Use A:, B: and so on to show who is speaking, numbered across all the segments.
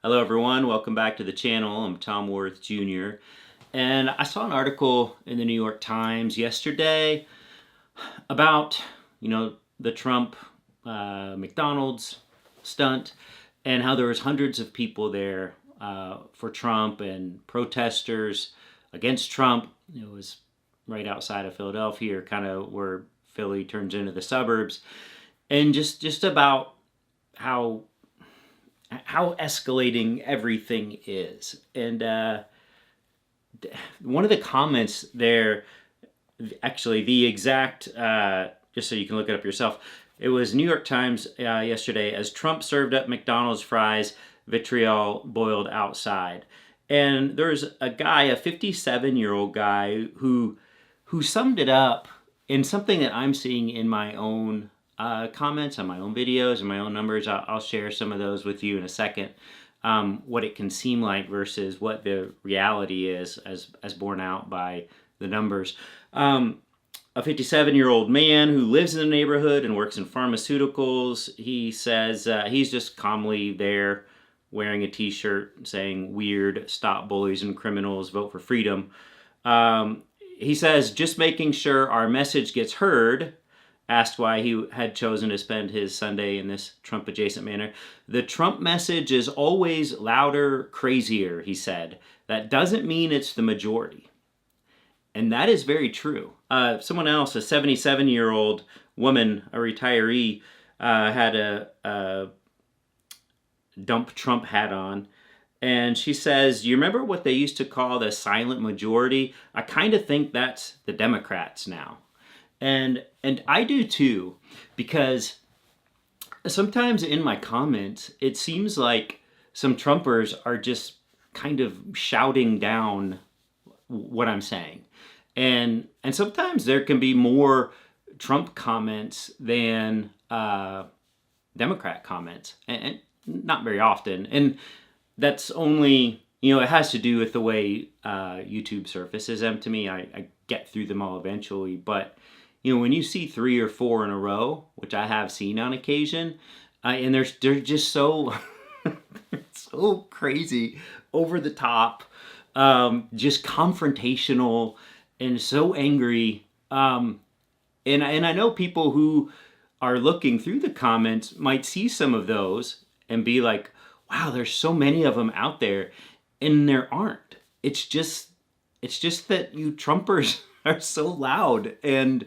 A: Hello everyone, welcome back to the channel. I'm Tom Worth Jr. And I saw an article in the New York Times yesterday about, the Trump McDonald's stunt and how there was hundreds of people there for Trump and protesters against Trump. It was right outside of Philadelphia, kind of where Philly turns into the suburbs. And just about how escalating everything is. And one of the comments there, actually the exact, just so you can look it up yourself, it was New York Times yesterday, as Trump served up McDonald's fries, vitriol boiled outside. And there's a guy, a 57-year-old guy, who summed it up in something that I'm seeing in my own comments on my own videos and my own numbers. I'll share some of those with you in a second. What it can seem like versus what the reality is as borne out by the numbers. A 57-year-old man who lives in the neighborhood and works in pharmaceuticals. He says he's just calmly there wearing a t-shirt saying, "Weird, stop bullies and criminals, vote for freedom." He says, "Just making sure our message gets heard." Asked why he had chosen to spend his Sunday in this Trump-adjacent manner. "The Trump message is always louder, crazier," he said. "That doesn't mean it's the majority." And that is very true. Someone else, a 77-year-old woman, a retiree, had a Dump Trump hat on. And she says, "You remember what they used to call the silent majority? I kind of think that's the Democrats now." And I do too, because sometimes in my comments, it seems like some Trumpers are just kind of shouting down what I'm saying. And sometimes there can be more Trump comments than Democrat comments, and not very often. And that's only, it has to do with the way YouTube surfaces them to me. I get through them all eventually, but when you see 3 or 4 in a row, which I have seen on occasion, and they're just so so crazy, over the top, just confrontational, and so angry. And I know people who are looking through the comments might see some of those and be like, "Wow, there's so many of them out there," and there aren't. It's just that you Trumpers are so loud and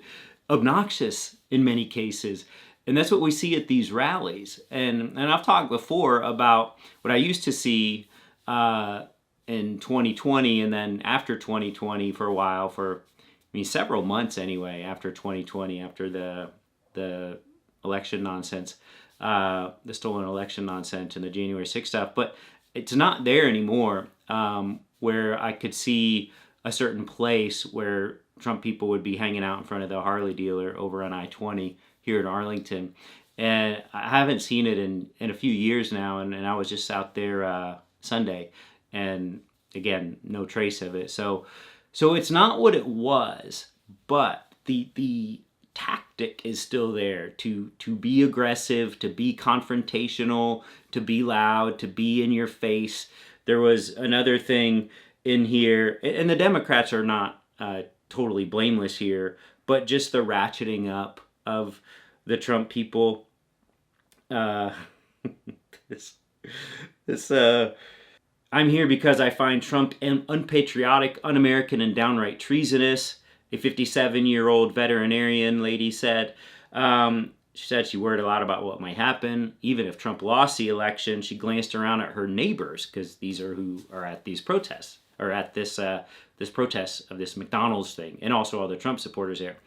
A: obnoxious in many cases. And that's what we see at these rallies. And I've talked before about what I used to see in 2020, and then after 2020 for a while, several months anyway, after 2020, after the election nonsense, the stolen election nonsense and the January 6th stuff. But it's not there anymore, where I could see a certain place where Trump people would be hanging out in front of the Harley dealer over on I-20 here in Arlington. And I haven't seen it in a few years now, and I was just out there Sunday, and again, no trace of it. So it's not what it was, but the tactic is still there to be aggressive, to be confrontational, to be loud, to be in your face. There was another thing in here, and the Democrats are not totally blameless here, but just the ratcheting up of the Trump people. "I'm here because I find Trump unpatriotic, un-American, and downright treasonous," a 57-year-old veterinarian lady said. She said she worried a lot about what might happen. Even if Trump lost the election, she glanced around at her neighbors, because these are who are at these protests, or at this protest of this McDonald's thing, and also other Trump supporters there.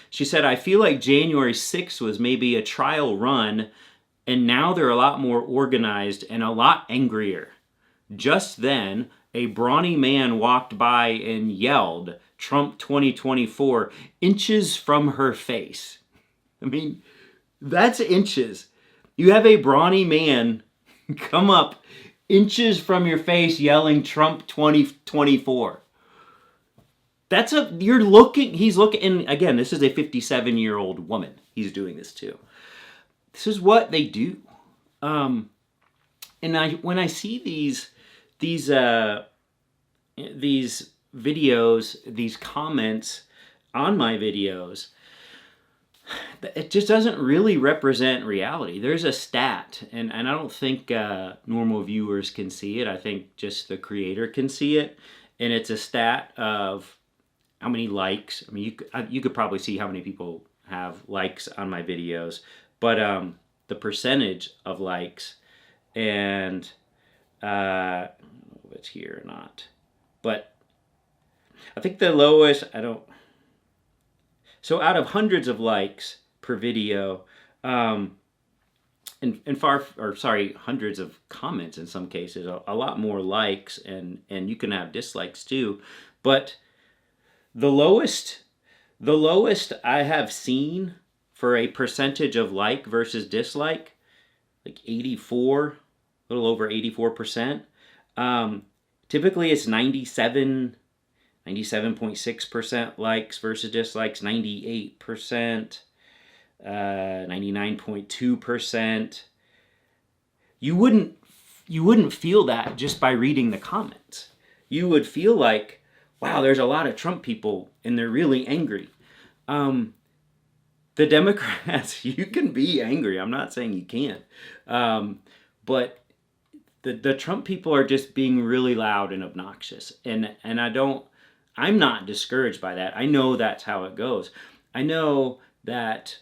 A: She said, "I feel like January 6th was maybe a trial run, and now they're a lot more organized and a lot angrier. Just then, a brawny man walked by and yelled, 'Trump 2024, inches from her face.'" That's inches. You have a brawny man come up inches from your face yelling Trump 2024. He's looking, and again, this is a 57-year-old woman he's doing this to. This is what they do. And and when I see these these videos, these comments on my videos, it just doesn't really represent reality. There's a stat, and I don't think normal viewers can see it. I think just the creator can see it, and it's a stat of how many likes. I mean, you could probably see how many people have likes on my videos, but the percentage of likes, and I don't know if it's here or not, but I think the lowest, so out of hundreds of likes per video, hundreds of comments in some cases, a lot more likes, and you can have dislikes too, but the lowest I have seen for a percentage of like versus dislike, like 84, a little over 84%. Typically it's 97.6% likes versus dislikes, 98%, 99.2%. You wouldn't feel that just by reading the comments. You would feel like, wow, there's a lot of Trump people and they're really angry. The Democrats, you can be angry. I'm not saying you can't. But the Trump people are just being really loud and obnoxious. And I'm not discouraged by that. I know that's how it goes. I know that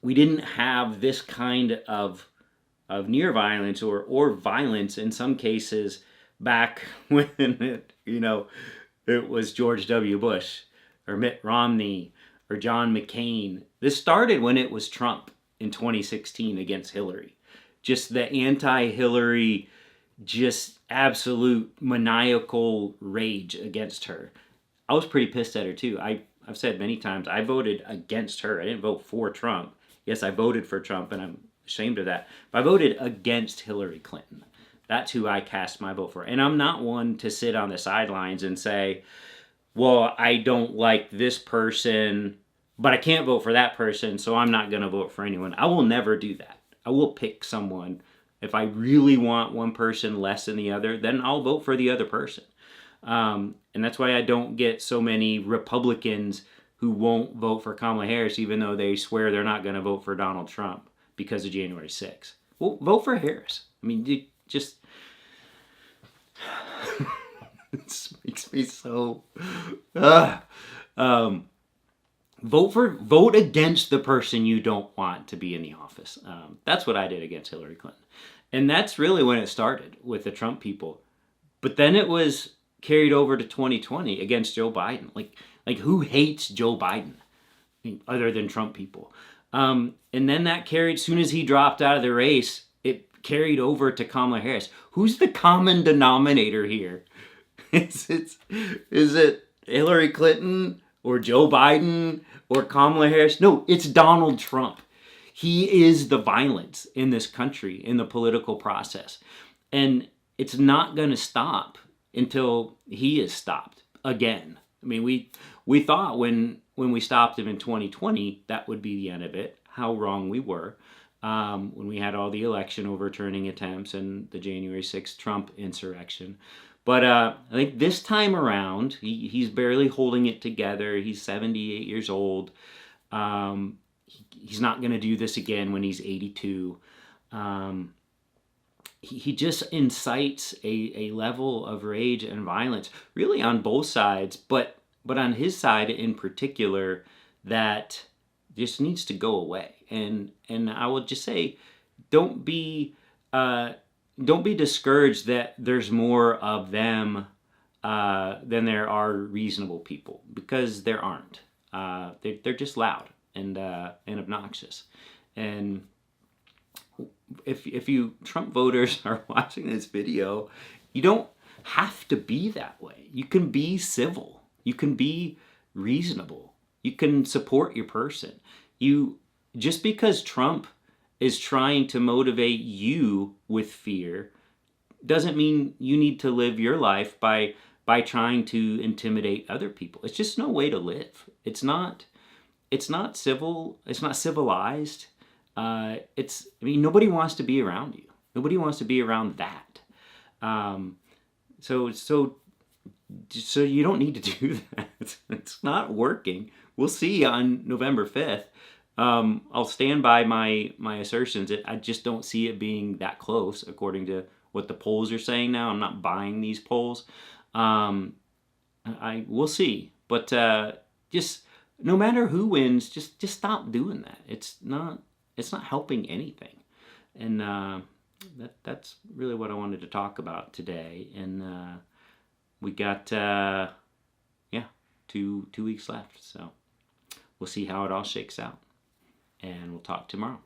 A: we didn't have this kind of near violence or violence in some cases back when it was George W. Bush or Mitt Romney or John McCain. This started when it was Trump in 2016 against Hillary. Just the anti-Hillary, just absolute maniacal rage against her. I was pretty pissed at her too. I've said many times, I voted against her. I didn't vote for Trump. Yes, I voted for Trump, and I'm ashamed of that. But I voted against Hillary Clinton. That's who I cast my vote for. And I'm not one to sit on the sidelines and say, well, I don't like this person, but I can't vote for that person, so I'm not going to vote for anyone. I will never do that. I will pick someone. If I really want one person less than the other, then I'll vote for the other person. And that's why I don't get so many Republicans who won't vote for Kamala Harris, even though they swear they're not going to vote for Donald Trump because of January 6th. Well, vote for Harris. I mean, it just it makes me so. Vote against the person you don't want to be in the office. That's what I did against Hillary Clinton, and that's really when it started with the Trump people. But then it was carried over to 2020 against Joe Biden. Like who hates Joe Biden, other than Trump people? And then that carried. Soon as he dropped out of the race, it carried over to Kamala Harris. Who's the common denominator here? Is it Hillary Clinton or Joe Biden or Kamala Harris? No, it's Donald Trump. He is the violence in this country, in the political process. And it's not going to stop until he is stopped again. I mean, we thought when we stopped him in 2020, that would be the end of it. How wrong we were. When we had all the election overturning attempts and the January 6th Trump insurrection. But I think this time around, he's barely holding it together. He's 78 years old. He's not going to do this again when he's 82. He just incites a level of rage and violence, really on both sides, but on his side in particular, that just needs to go away. And I will just say, don't be discouraged that there's more of them than there are reasonable people, because there aren't. They're just loud and obnoxious. And if you Trump voters are watching this video, you don't have to be that way. You can be civil. You can be reasonable. You can support your person. Just because Trump is trying to motivate you with fear doesn't mean you need to live your life by trying to intimidate other people. It's just no way to live. It's not civil. It's not civilized. Nobody wants to be around you. Nobody wants to be around that. So you don't need to do that. It's not working. We'll see on November 5th. I'll stand by my assertions. I just don't see it being that close, according to what the polls are saying now. I'm not buying these polls. We'll see, but just no matter who wins, just stop doing that. It's not helping anything, and that's really what I wanted to talk about today. And we got yeah, 2 weeks left, so we'll see how it all shakes out, and we'll talk tomorrow.